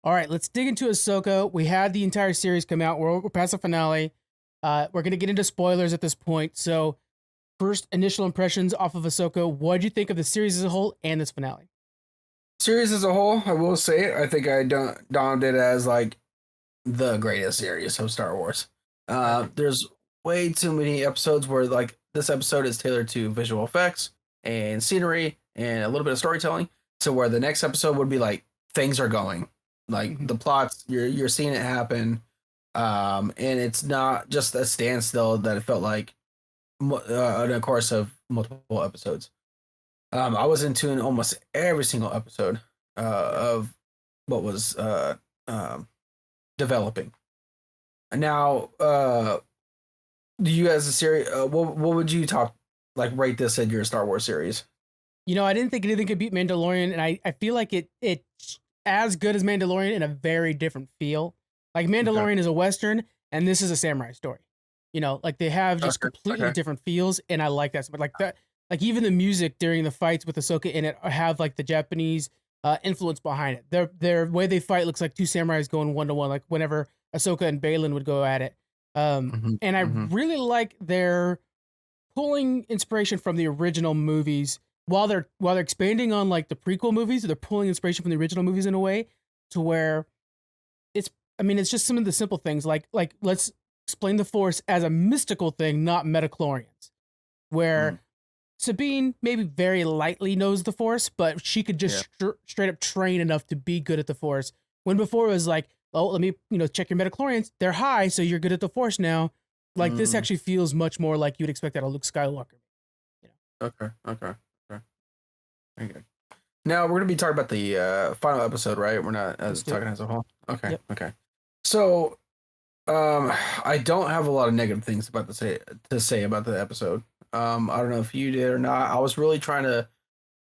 All right, let's dig into Ahsoka. We had the entire series come out. We're past the finale. We're gonna get into spoilers at this point. So, first initial impressions off of Ahsoka. What did you think of the series as a whole and this finale? Series as a whole, I will say it. I think I domed it as like the greatest series of Star Wars. Okay. There's way too many episodes where like this episode is tailored to visual effects and scenery and a little bit of storytelling. So where the next episode would be like things are going, like Mhm. the plots you're seeing it happen, and it's not just a standstill that it felt like in a course of multiple episodes. I was into almost every single episode of what was um, developing. Now, do you as a series? What would you talk like? Rate this in your Star Wars series? I didn't think anything could beat Mandalorian, and I feel like it's as good as Mandalorian in a very different feel. Like Okay. Mandalorian is a western, and this is a samurai story. Like they have just Okay. completely Okay. different feels, and I like that. So, like that, like even the music during the fights with Ahsoka in it have like the Japanese influence behind it. Their way they fight looks like two samurais going one to one, like whenever Ahsoka and Balin would go at it. Hmm. And I Hmm. really like their pulling inspiration from the original movies while they're expanding on like the prequel movies. They're pulling inspiration from the original movies in a way to where it's. I mean, it's just some of the simple things like let's explain the Force as a mystical thing, not metachlorians. Where Hmm. Sabine maybe very lightly knows the Force, but she could Yeah. just straight up train enough to be good at the Force. When before it was like, oh, let me check your metachlorians. They're high, so you're good at the Force now. Like this Mm. actually feels much more like you'd expect out of Luke Skywalker. You know, Okay. Okay. Okay. Okay. Now we're gonna be talking about the final episode, right? We're not let's as do it. talking as a whole. Okay. Yep. Okay. So I don't have a lot of negative things about to say about the episode. I don't know if you did or not. I was really trying to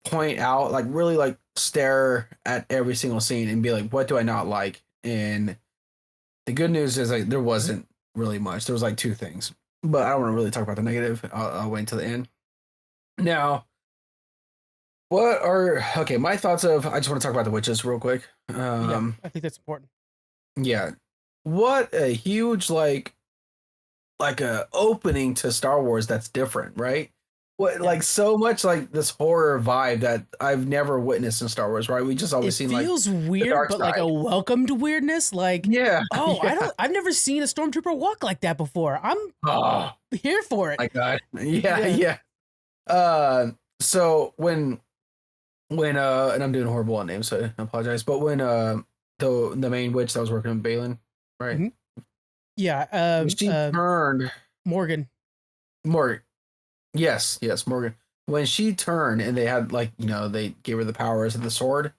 point out, like, really, like, stare at every single scene and be like, what do I not like? And the good news is, like, there wasn't really much. There was like two things, but I don't want to really talk about the negative. I'll wait until the end. Now, what are okay? My thoughts of I just want to talk about the witches real quick. Yeah, I think that's important. Yeah, what a huge like a opening to Star Wars that's different, right? What Yeah. like so much like this horror vibe that I've never witnessed in Star Wars, right? We just always It seen like feels the weird, dark but like a side. welcomed weirdness. Like, Yeah, oh, yeah. I've never seen a stormtrooper walk like that before. I'm Oh here for it. my god. Yeah, Yeah. yeah. So when and I'm doing horrible on names, so I apologize. But when the main witch that was working with Balin, right? Mhm. Yeah. When she turned Morgan. more yes, yes, Morgan. When she turned and they had like, they gave her the powers of the sword,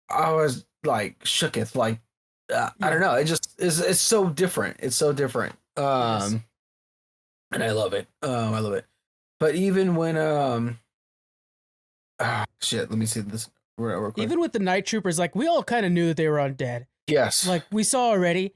I was like shooketh, like I don't Yeah. know. It just is it's so different. It's so different. Yes. And I love it. I love it. But even when shit, let me see this real quick. Even with the night troopers, like we all kind of knew that they were undead. Yes. Like we saw already,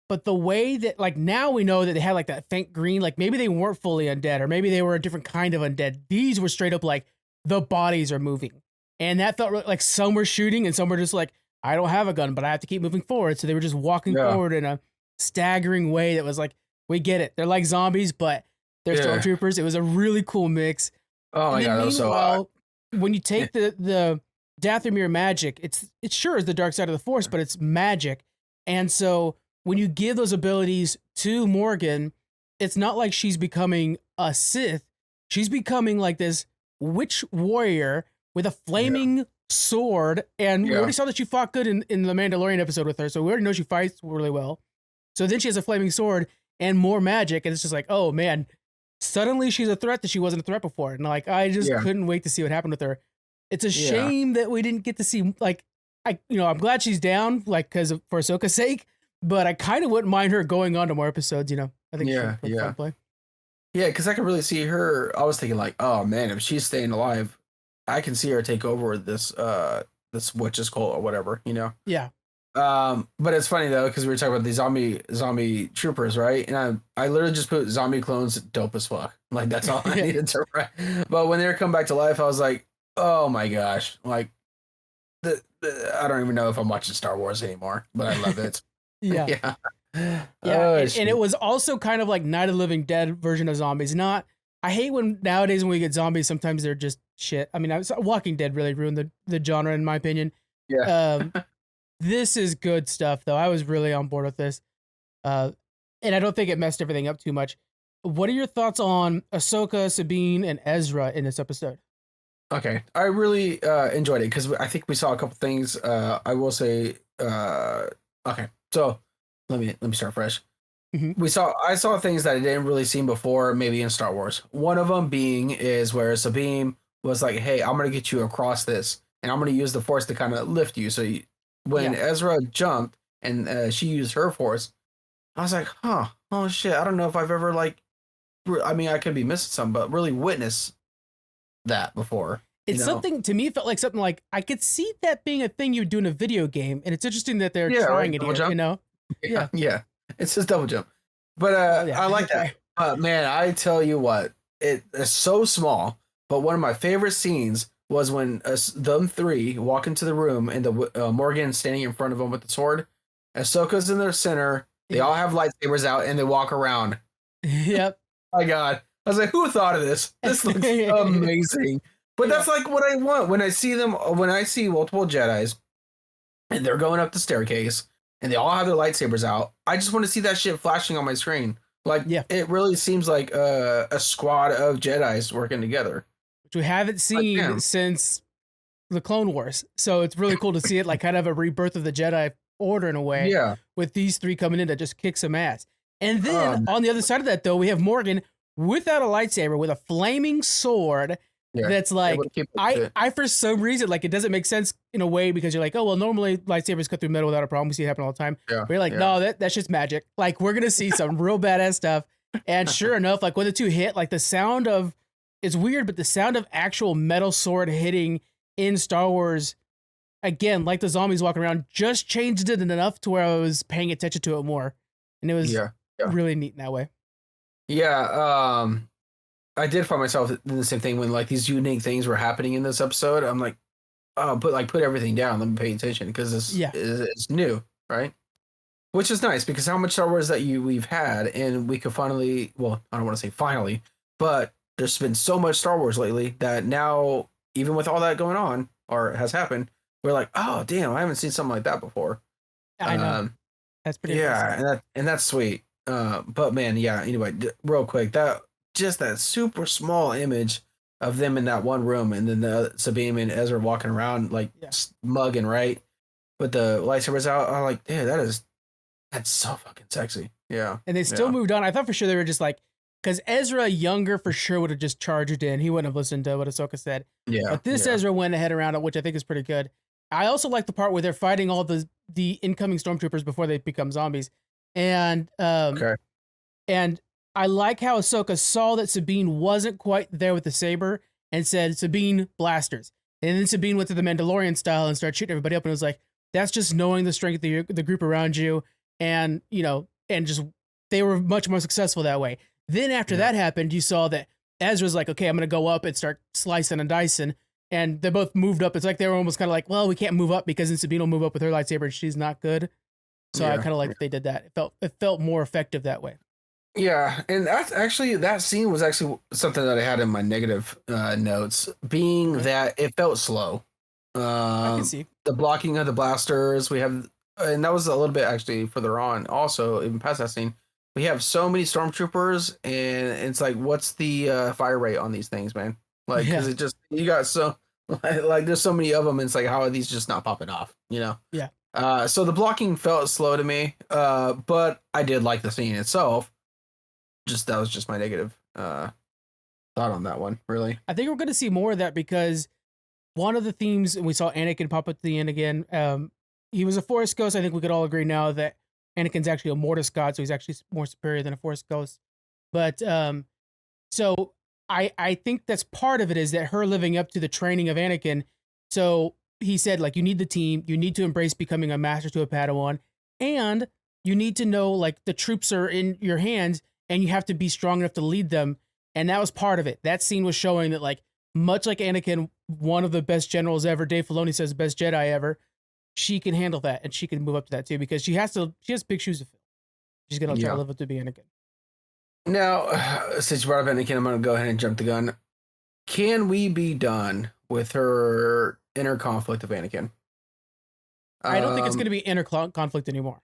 but the way that like now we know that they had like that faint green, like maybe they weren't fully undead, or maybe they were a different kind of undead. These were straight up like the bodies are moving, and that felt like some were shooting and some were just like, I don't have a gun, but I have to keep moving forward. So they were just walking Yeah. forward in a staggering way that was like, we get it. They're like zombies, but they're Yeah. stormtroopers. It was a really cool mix. Oh And my then god, that was so meanwhile, when you take the Dathomir magic, it's sure is the dark side of the Force, but it's magic. And so when you give those abilities to Morgan, it's not like she's becoming a Sith. She's becoming like this witch warrior with a yeah. flaming sword. And we Yeah. already saw that she fought good in the Mandalorian episode with her, so we already know she fights really well. So then she has a flaming sword and more magic, and it's just like, oh man, suddenly she's a threat that she wasn't a threat before. And like I just Yeah. couldn't wait to see what happened with her. It's a Yeah. shame that we didn't get to see like I'm glad she's down, like because for Ahsoka's sake, but I kind of wouldn't mind her going on to more episodes. I think she'd Yeah. make fun Yeah. play. Yeah, because I can really see her. I was thinking like, oh man, if she's staying alive, I can see her take over this witch's cult or whatever. Yeah. But it's funny though, because we were talking about the zombie troopers, right? And I literally just put zombie clones dope as fuck. Like that's all I Yeah. needed to write. But when they were come back to life, I was like, oh my gosh, like I don't even know if I'm watching Star Wars anymore, but I love it. Yeah. Yeah. Yeah, Oh, and it shit. was also kind of like Night of the Living Dead version of zombies. Not, I hate when nowadays when we get zombies, sometimes they're just shit. I mean, Walking Dead really ruined the genre in my opinion. Yeah. Um, this is good stuff though. I was really on board with this, uh, and I don't think it messed everything up too much. What are your thoughts on Ahsoka, Sabine, and Ezra in this episode? Okay. I really enjoyed it because I think we saw a couple things. I will say. Okay. So let me start fresh. Hmm. I saw things that I didn't really seen before, maybe in Star Wars. One of them being is where Sabine was like, "Hey, I'm gonna get you across this, and I'm gonna use the Force to kind of lift you." So when Yeah, Ezra jumped and she used her Force, I was like, "Huh, oh shit!" I don't know if I've ever like, I mean, I could be missing some, but really witnessed that before, you it's know? something to me. It felt like something like I could see that being a thing you would do in a video game, and it's interesting that they're Yeah, right. trying it Double here. You jump. know? Yeah, Yeah. yeah. It's just double jump. But Oh yeah. I like that. Sorry. Man, I tell you what, it is so small. But one of my favorite scenes was when them three walk into the room and the Morgan standing in front of them with the sword. Ahsoka's in their center. They Yeah. all have lightsabers out and they walk around. Yep. My God, I was like, who thought of this? This looks amazing. But Yeah. that's like what I want when I see them. When I see multiple Jedi's and they're going up the staircase and they all have their lightsabers out. I just want to see that shit flashing on my screen. Like Yeah. it really seems like a squad of Jedi's working together. Which we haven't Like seen damn, since the Clone Wars. So it's really cool to see it like kind of a rebirth of the Jedi Order in a way, yeah, with these three coming in to just kick some ass. And then um, on the other side of that, though, we have Morgan without a lightsaber with a flaming sword yeah, that's able like to keep up with it. I for some reason like it doesn't make sense in a way because you're like, oh well, normally lightsabers cut through metal without a problem. We see it happen all the time. Yeah, But you're like, yeah, no, that's just magic. Like we're gonna see some real badass stuff. And sure enough, like when the two hit, like the sound of it's weird, but the sound of actual metal sword hitting in Star Wars, again, like the zombies walking around, just changed it enough to where I was paying attention to it more. And it was yeah, yeah, really neat in that way. yeah. I did find myself in the same thing when like these unique things were happening in this episode. I'm like, oh, put everything down. Let me pay attention because Yeah. it's new, right? Which is nice because how much Star Wars that we've had, and we could finally, well, I don't want to say finally, but there's been so much Star Wars lately that now, even with all that going on or has happened, we're like, oh damn, I haven't seen something like that before. I know. Um, That's pretty yeah, impressive. and that's sweet. But man, yeah. Anyway, real quick, that super small image of them in that one room, and then the Sabine and Ezra walking around like Yeah. mugging right with the lightsabers out. I'm like, yeah, that's so fucking sexy. Yeah, And they still yeah, moved on. I thought for sure they were just like, because Ezra younger for sure would have just charged in. He wouldn't have listened to what Ahsoka said. yeah, But this yeah. Ezra went ahead around it, which I think is pretty good. I also like the part where they're fighting all the incoming stormtroopers before they become zombies. And Okay. and I like how Ahsoka saw that Sabine wasn't quite there with the saber and said, Sabine, blasters. And then Sabine went to the Mandalorian style and started shooting everybody up. And it was like, that's just knowing the strength of the group around you. And, you know, and just they were much more successful that way. Then after Yeah, that happened, you saw that Ezra's like, okay, I'm going to go up and start slicing and dicing. And they both moved up. It's like they were almost kind of like, well, we can't move up because then Sabine will move up with her lightsaber and she's not good. So I yeah, kind of like that they did that. It felt more effective that way. yeah. And that's actually that scene was actually something that I had in my negative notes, being Okay. that it felt slow. I can see. The blocking of the blasters, we have, and that was a little bit actually further on. Also, even past that scene, we have so many stormtroopers, and it's like, what's the fire rate on these things, man? Like, because Yeah. it just you got so like there's so many of them. And it's like, how are these just not popping off? You know. Yeah. So the blocking felt slow to me, but I did like the scene itself. Just that was just my negative thought on that one, really. I think we're going to see more of that because one of the themes, and we saw Anakin pop up at the end again. He was a Force ghost. I think we could all agree now that Anakin's actually a Mortis god, so he's actually more superior than a Force ghost. But so I think that's part of it is that her living up to the training of Anakin. So he said like you need the team, you need to embrace becoming a master to a Padawan, and you need to know like the troops are in your hands, and you have to be strong enough to lead them. And that was part of it. That scene was showing that like much like Anakin one of the best generals ever. Dave Filoni says best Jedi ever. She can handle that, and she can move up to that too because she has big shoes to fill. She's gonna try to Yeah. live up to be Anakin. Now, since you brought up Anakin, I'm going to go ahead and jump the gun. Can we be done with her inner conflict of Anakin? I don't think it's Um, going to be inner conflict anymore.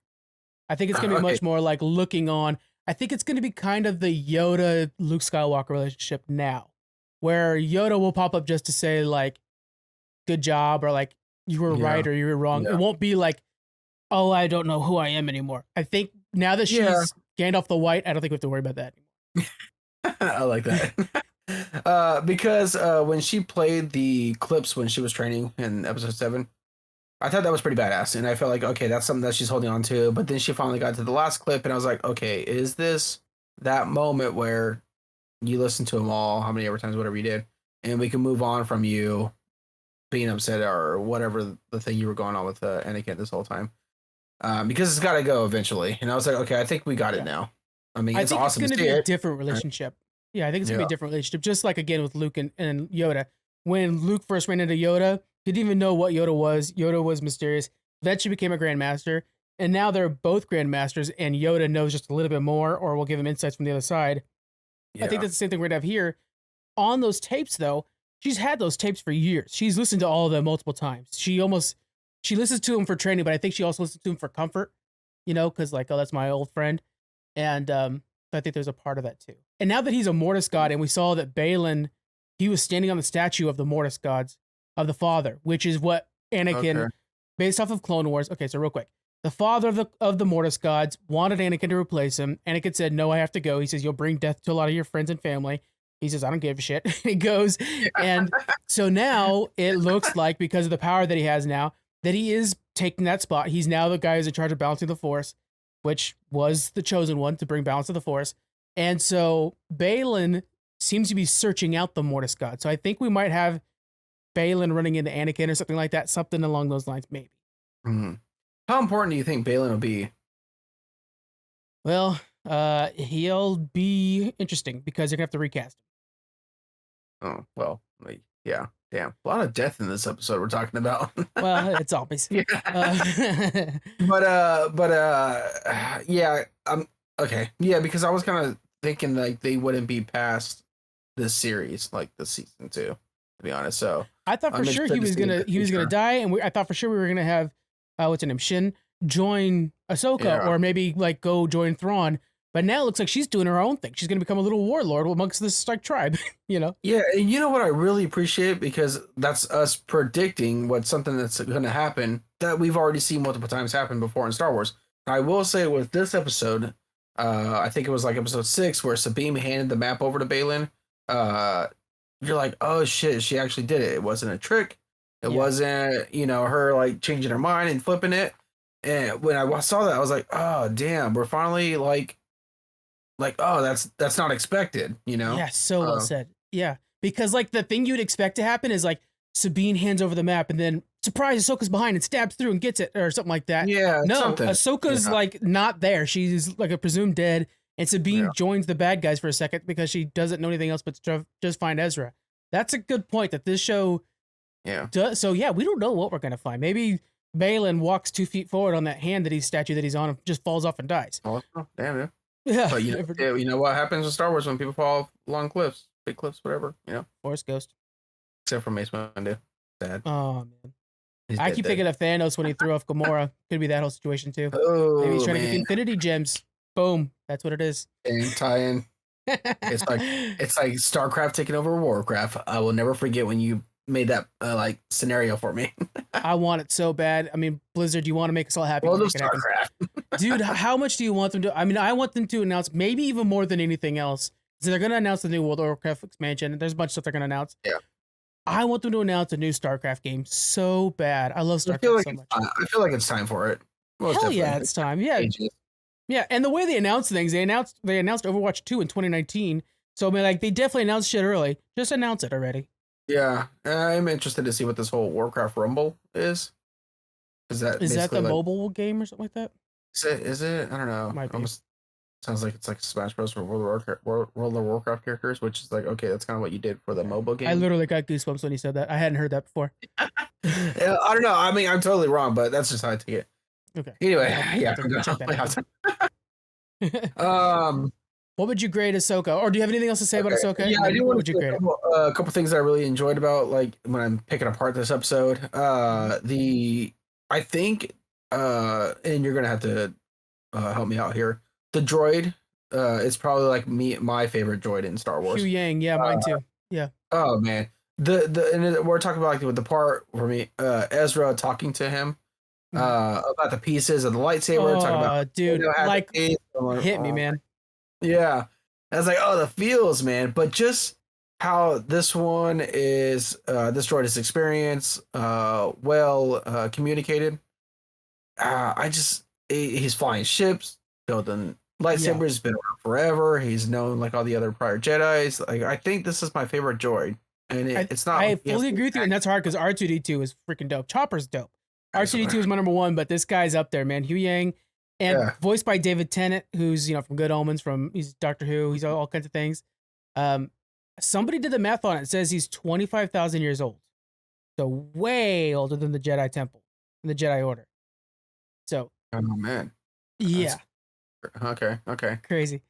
I think it's going to be okay. much more like looking on. I think it's going to be kind of the Yoda Luke Skywalker relationship now, where Yoda will pop up just to say like, "Good job," or like, "You were Yeah. right" or "You were wrong." It Yeah. won't be like, "Oh, I don't know who I am anymore." I think now that Yeah. she's Gandalf the White, I don't think we have to worry about that I like that. Because when she played the clips when she was training in episode 7, I thought that was pretty badass. And I felt like, okay, that's something that she's holding on to. But then she finally got to the last clip, and I was like, okay, is this that moment where you listen to them all, how many ever times, whatever you did, and we can move on from you being upset or whatever the thing you were going on with Anakin this whole time? Because it's got to go eventually. And I was like, okay, I think we got it anymore. now. I mean, I it's think it's awesome going to to see be a it. different Right? relationship. Yeah, I think it's going to be Yeah. a different relationship. Just like again with Luke and Yoda. When Luke first ran into Yoda, he didn't even know what Yoda was. Yoda was mysterious. Eventually became a Grandmaster. And now they're both Grandmasters, and Yoda knows just a little bit more, or will give him insights from the other side. I think Yeah. that's the same thing we're going to have here. On those tapes, though, she's had those tapes for years. She's listened to all of them multiple times. She listens to them for training, but I think she also listens to them for comfort, because like, oh, that's my old friend. And I think there's a part of that too. And now that he's a Mortis god, and we saw that Balin, he was standing on the statue of the Mortis gods of the father, which is what Anakin, Okay. based off of Clone Wars. Okay, so real quick, the father of the Mortis gods wanted Anakin to replace him. Anakin said, "No, I have to go." He says, "You'll bring death to a lot of your friends and family." He says, "I don't give a shit." He goes, and so now it looks like because of the power that he has now, that he is taking that spot. He's now the guy who's in charge of balancing the Force, which was the chosen one to bring balance to the Force. And so Balin seems to be searching out the Mortis god. So I think we might have Balin running into Anakin or something like that, something along those lines, maybe. Mhm. How important do you think Balin will be? Well, he'll be interesting because you're gonna have to recast him. Oh, well, like, yeah, damn. A lot of death in this episode we're talking about. Well, it's zombies. Yeah. Uh, Yeah, okay. Yeah, because I was kind of thinking like they wouldn't be past this series, like the season 2, to be honest. So I thought for I'm sure interested to see he was gonna future. die, and I thought for sure we were gonna have what's her name, Shin, join Ahsoka, Yeah. or maybe like go join Thrawn. But now it looks like she's doing her own thing. She's gonna become a little warlord amongst this like tribe, you know. Yeah, and you know what I really appreciate, because that's us predicting what's something that's going to happen that we've already seen multiple times happen before in Star Wars. I will say with this episode, I think it was like episode 6 where Sabine handed the map over to Balin. Uh, you're like, oh shit, she actually did it. It wasn't a trick. It Yeah. wasn't, her like changing her mind and flipping it. And when I saw that, I was like, oh damn, we're finally like, oh, that's not expected, you know? Yeah, so well Uh, said. Yeah, because like the thing you'd expect to happen is like Sabine hands over the map, and then surprise, Ahsoka's behind and stabs through and gets it, or something like that. yeah, No, something. Ahsoka's Yeah. like not there. She's like a presumed dead, and Yeah. Sabine joins the bad guys for a second because she doesn't know anything else but to just find Ezra. That's a good point that this show Yeah. does. So yeah, we don't know what we're gonna find. Maybe Balin walks 2 feet forward on that hand that statue that he's on, and just falls off and dies. Oh, damn, yeah. Yeah, But you know what happens in Star Wars when people fall off long cliffs, big cliffs, whatever, Force Ghost. except for Mace Windu. Sad. Oh man. He's I dead, keep dead. thinking of Thanos when he threw off Gamora. Could be that whole situation too. Maybe he's Oh trying to get the man, Infinity Gems. Boom. That's what it is. and tie-in. It's like StarCraft taking over Warcraft. I will never forget when you made that like scenario for me. I want it so bad. I mean, Blizzard, you want to make us all happy. World of Make it happen. StarCraft. Dude, how much do you want them to? I mean, I want them to announce maybe even more than anything else. So they're going to announce the new World of Warcraft expansion. There's a bunch of stuff they're going to announce. Yeah. I want them to announce a new StarCraft game so bad. I love I feel StarCraft like so much. I feel like it's time for it. Most Hell yeah, definitely. it's time. Yeah, Ages. yeah. And the way they announce things, they announced Overwatch 2 in 2019. So I mean, like they definitely announced shit early. Just announce it already. Yeah, I'm interested to see what this whole Warcraft Rumble is. Is that Is that basically the like, mobile game or something like that? is it? I don't know. Might be. Almost Sounds like it's like Smash Bros. For World of Warcraft characters, which is like, okay, that's kind of what you did for the mobile I game. literally got goosebumps when you said that. I hadn't heard that before. Yeah, I don't know. I mean, I'm totally wrong, but that's just how I take it. Okay. Anyway, I'll check that out. What would you grade Ahsoka? Or do you have anything else to say about Ahsoka? Yeah, I do What want would to you say grade it? a couple things that I really enjoyed about like when I'm picking apart this episode. I think and you're gonna have to help me out here. The droid is probably like my favorite droid in Star Hugh Wars. Yang, yeah, mine too. Yeah. Oh man, and we're talking about like with the part for me, Ezra talking to him about the pieces of the lightsaber. Talking about dude, like hit me, oh, man. yeah. I was like, oh, the feels, man. But just how this one is, this droid is experienced, well communicated. He's flying ships, building lightsabers. He's been around forever. He's known like all the other prior Jedi's. Like, I think this is my favorite droid. And it's not. I fully agree with you, and that's hard because R2D2 is freaking dope. Chopper's dope. R2D2 is my number one, but this guy's up there, man. Hugh Yang, and voiced by David Tennant, who's from Good Omens, he's Doctor Who, he's all kinds of things. Somebody did the math on it. It says he's 25,000 years old, so way older than the Jedi Temple and the Jedi Order. So, oh man, yeah, okay, crazy.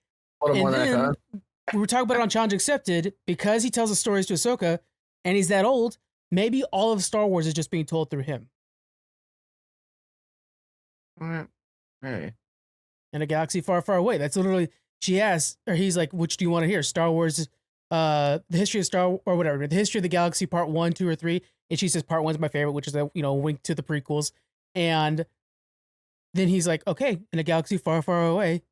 And then, we were talking about it on Challenge Accepted because he tells the stories to Ahsoka, and he's that old. Maybe all of Star Wars is just being told through him. Hey. In a galaxy far, far away. That's literally she asks, or he's like, "Which do you want to hear? Star Wars, the history of Star or whatever, the history of the galaxy, part 1, 2, or 3." And she says part 1's my favorite, which is a wink to the prequels. And then he's like, "Okay, in a galaxy far, far away,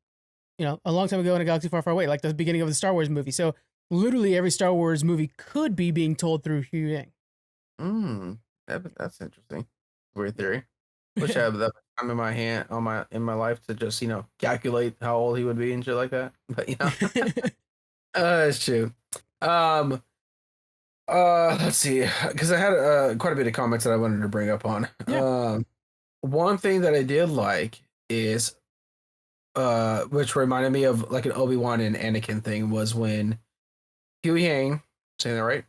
a long time ago in a galaxy far, far away, like the beginning of the Star Wars movie." So literally every Star Wars movie could be being told through Hugh Yang. That's interesting. Weird theory. Wish I had that time in my life to just calculate how old he would be and shit like that. But it's true. Let's see, because I had quite a bit of comments that I wanted to bring up on. Yeah. One thing that I did like is which reminded me of like an Obi-Wan and Anakin thing was when Hugh Yang, saying that right,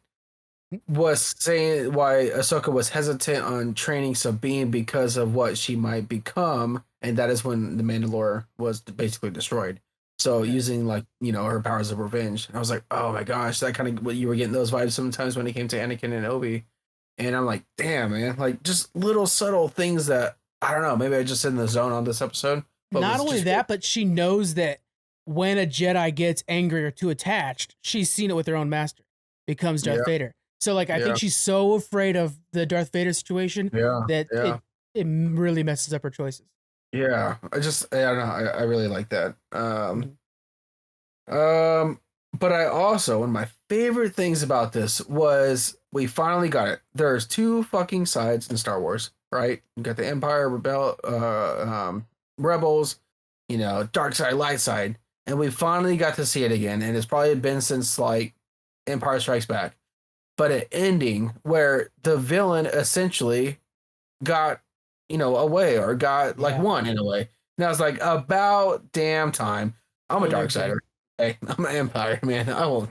was saying why Ahsoka was hesitant on training Sabine because of what she might become, and that is when the Mandalore was basically destroyed. So using like her powers of revenge, and I was like, oh my gosh, that kind of what you were getting those vibes sometimes when it came to Anakin and Obi, and I'm like, damn man, like just little subtle things that I don't know, maybe I just in the zone on this episode. Not only that, but she knows that when a Jedi gets angry or too attached, she's seen it with her own master, becomes Darth Vader. So like I think she's so afraid of the Darth Vader situation that it really messes up her choices. Yeah, I don't know. I really like that. But I also, one of my favorite things about this was we finally got it. There's two fucking sides in Star Wars, right? You got the Empire, Rebels, dark side, light side, and we finally got to see it again. And it's probably been since like Empire Strikes Back. But an ending where the villain essentially got, away or got like won in a way. And I was like, about damn time. I'm a dark sider. Hey, I'm an Empire man. I will.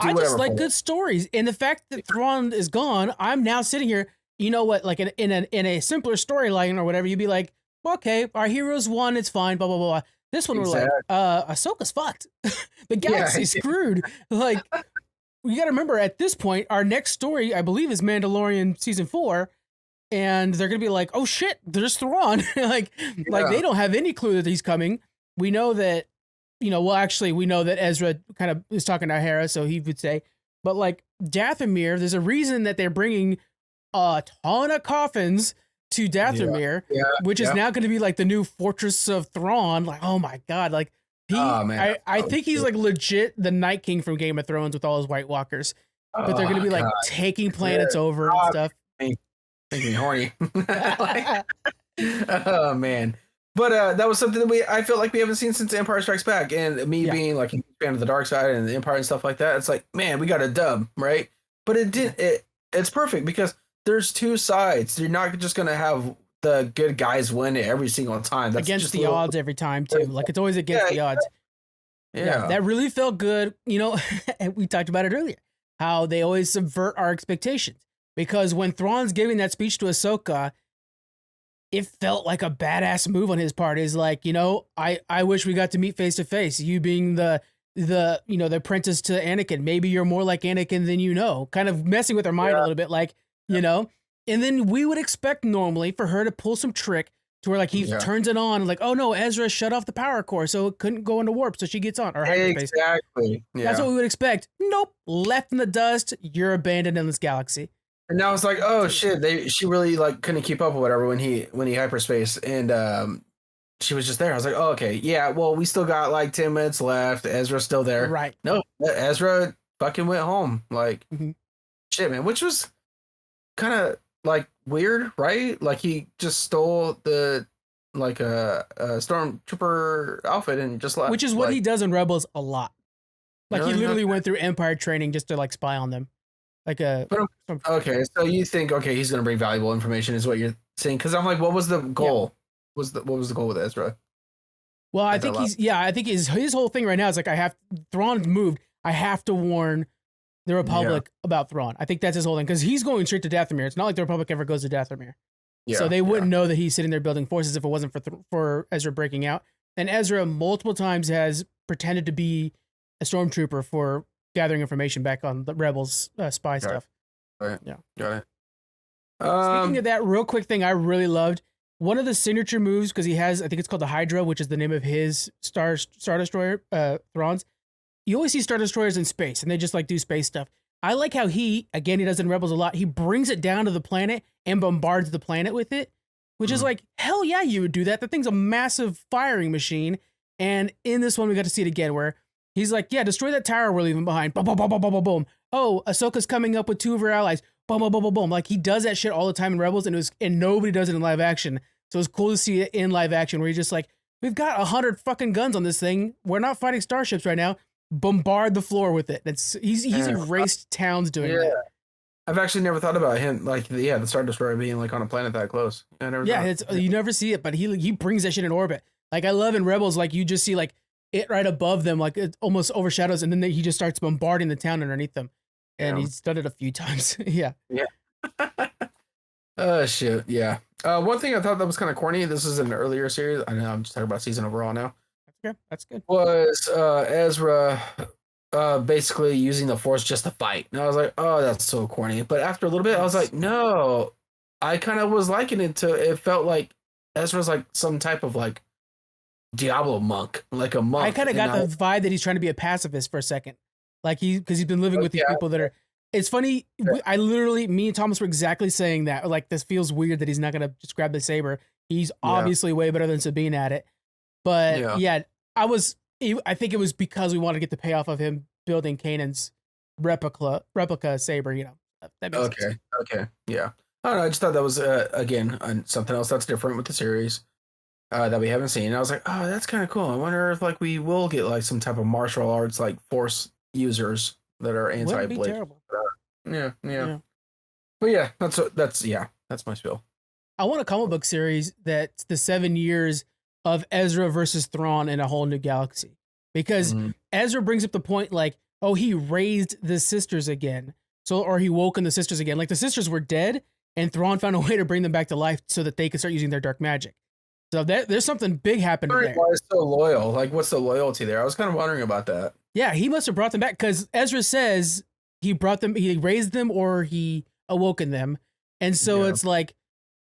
I just like good stories, and the fact that Thrawn is gone, I'm now sitting here. You know what? Like in a simpler storyline or whatever, you'd be like, okay, our heroes won. It's fine. Blah blah blah. This one we're like, Ahsoka's fucked. The galaxy's screwed. Like. You got to remember, at this point, our next story, I believe, is Mandalorian season 4, and they're gonna be like, "Oh shit, there's Thrawn!" like they don't have any clue that he's coming. We know that, we know that Ezra kind of is talking to Hera, so he would say, but like Dathomir, there's a reason that they're bringing a ton of coffins to Dathomir, which is now going to be like the new fortress of Thrawn. Like, oh my god, like. I think he's like legit the Night King from Game of Thrones with all his White Walkers, but they're gonna be like taking planets over and stuff. Making me horny. Oh man, but that was something that I feel like we haven't seen since Empire Strikes Back, and me being like a fan of the dark side and the Empire and stuff like that. It's like, man, we got a dub, right? But it's perfect because there's two sides. You're not just gonna have the good guys win it every single time. That's against the odds every time too. Like it's always against the odds. Yeah, that really felt good. You know, and we talked about it earlier, how they always subvert our expectations. Because when Thrawn's giving that speech to Ahsoka, it felt like a badass move on his part. Is like, you know, I wish we got to meet face to face. You being the you know, the apprentice to Anakin. Maybe you're more like Anakin than you know. Kind of messing with her mind a little bit, like, you know. And then we would expect normally for her to pull some trick to where like he turns it on, like, oh no, Ezra shut off the power core, so it couldn't go into warp, so she gets on or hyperspace. Exactly. Yeah. That's what we would expect. Nope, left in the dust. You're abandoned in this galaxy. And now it's like, oh shit, she really like couldn't keep up or whatever when he hyperspace, and she was just there. I was like, oh okay, yeah. Well, we still got like 10 minutes left. Ezra's still there. Right. No, Ezra fucking went home. Like, shit, man. Which was kind of like weird, right? Like he just stole the like a stormtrooper outfit and just left. Which is what like, he does in Rebels a lot. Like really? He literally went through Empire training just to like spy on them. Like okay, so you think he's gonna bring valuable information is what you're saying? Because I'm like, what was the goal? What was the goal with Ezra? Well, I think I think his whole thing right now is like Thrawn moved. I have to warn the Republic about Thrawn. I think that's his whole thing because he's going straight to Dathomir. It's not like the Republic ever goes to Dathomir. Yeah, so they wouldn't know that he's sitting there building forces if it wasn't for Ezra breaking out. And Ezra multiple times has pretended to be a stormtrooper for gathering information back on the Rebels spy stuff. Right. Yeah. Got it. Speaking of that, real quick thing I really loved, one of the signature moves, because he has, I think it's called the Hydra, which is the name of his Star Destroyer, Thrawn's. You always see Star Destroyers in space, and they just like do space stuff. I like how he does in Rebels a lot, he brings it down to the planet and bombards the planet with it, which is like, hell yeah, you would do that. The thing's a massive firing machine. And in this one, we got to see it again where he's like, yeah, destroy that tower we're leaving behind. Boom, boom, boom, boom, boom, boom, boom. Oh, Ahsoka's coming up with 2 of her allies. Boom, boom, boom, boom, boom. Like he does that shit all the time in Rebels, and nobody does it in live action. So it's cool to see it in live action where he's just like, we've got 100 fucking guns on this thing. We're not fighting starships right now. Bombard the floor with it. He's erased towns doing that. I've actually never thought about him like the Star Destroyer being like on a planet that close. You never see it, but he brings that shit in orbit. Like I love in Rebels, like you just see like it right above them, like it almost overshadows, and then he just starts bombarding the town underneath them. And he's done it a few times. Yeah. Oh shit. Yeah. One thing I thought that was kind of corny. This is an earlier series. I know I'm just talking about season overall now. That's good. Was Ezra basically using the Force just to fight? And I was like, oh, that's so corny. But after a little bit, I was like, no. I kind of was liking it to. It felt like Ezra's like some type of like Diablo monk, like a monk. I kind of got the vibe that he's trying to be a pacifist for a second, like because he's been living with these people that are. It's funny. I literally, me and Thomas were exactly saying that. Like, this feels weird that he's not gonna just grab the saber. He's obviously way better than Sabine at it. But I think it was because we wanted to get the payoff of him building Kanan's replica saber. You know, that makes sense. Okay, yeah. I don't know. I just thought that was again something else that's different with the series that we haven't seen. And I was like, oh, that's kind of cool. I wonder if like we will get like some type of martial arts like Force users that are anti-blade. Yeah. But yeah, that's my spiel. I want a comic book series that's the 7 years of Ezra versus Thrawn in a whole new galaxy, because Ezra brings up the point like, oh, he raised the sisters again, or he woken the sisters again. Like the sisters were dead, and Thrawn found a way to bring them back to life so that they could start using their dark magic. So there's something big happening there. Why is so loyal? Like, what's the loyalty there? I was kind of wondering about that. Yeah, he must have brought them back because Ezra says he raised them or he awoken them. And so it's like,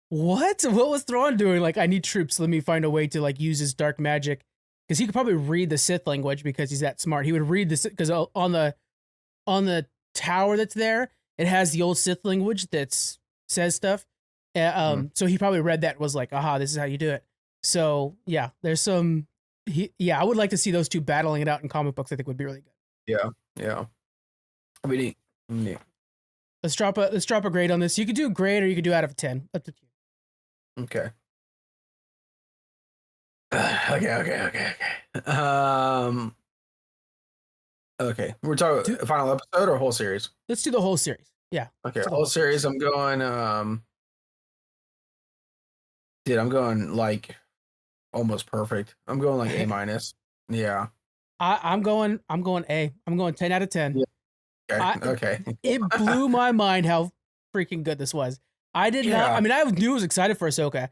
what was Thrawn doing? Like, I need troops. Let me find a way to like use his dark magic, because he could probably read the Sith language because he's that smart. He would read this because on the tower that's there, it has the old Sith language that says stuff. So he probably read that and was like, aha, this is how you do it. So yeah, there's some. I would like to see those two battling it out in comic books. I think would be really good. Yeah. I mean, yeah. Let's drop a grade on this. You could do a grade or you could do out of 10. Up to you. Okay. Okay. Okay. We're talking final episode or whole series? Let's do the whole series. Yeah. Okay. Whole series. I'm going. I'm going like almost perfect. I'm going like A-. Yeah. I'm going A. I'm going 10 out of 10. Yeah. I Okay. It blew my mind how freaking good this was. I did not. Yeah. I mean, I knew I was excited for Ahsoka.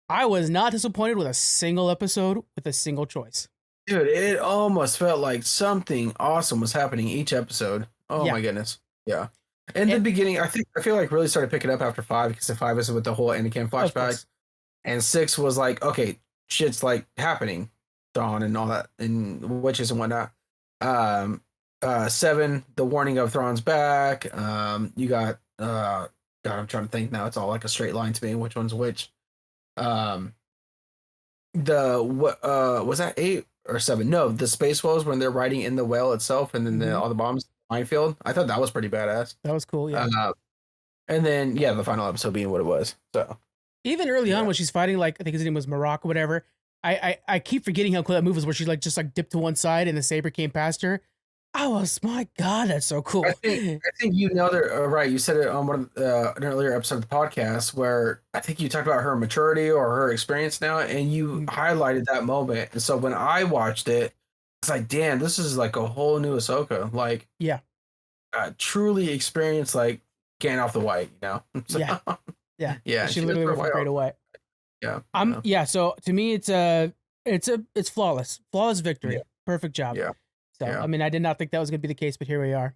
I was not disappointed with a single episode with a single choice. Dude, it almost felt like something awesome was happening each episode. Oh Yeah. my goodness. Yeah. In the And- beginning, I feel like really started picking up after 5 because the 5 is with the whole Anakin Of course. flashbacks. And 6 was like, okay, shit's like happening. Thrawn and all that and witches and whatnot. 7, the warning of Thrawn's back. You got God, I'm trying to think now. It's all like a straight line to me, which one's which. The what was that 8 or 7? No, the space woes when they're riding in the whale itself and then all the bombs minefield. I thought that was pretty badass. That was cool, yeah. And then yeah, the final episode being what it was. So even early on when she's fighting, like I think his name was Marok or whatever. I keep forgetting how cool that move was, where she like just like dipped to one side and the saber came past her. I was, my God, that's so cool. I think you nailed it right. You said it on one of an earlier episode of the podcast where I think you talked about her maturity or her experience now, and you highlighted that moment. And so when I watched it, it's like, damn, this is like a whole new Ahsoka. Like, yeah, truly experienced, like getting off the white, you know? So, yeah. She literally went from gray to white. Yeah. Yeah. So to me, it's flawless victory. Yeah. Perfect job. Yeah. So I mean, I did not think that was gonna be the case, but here we are.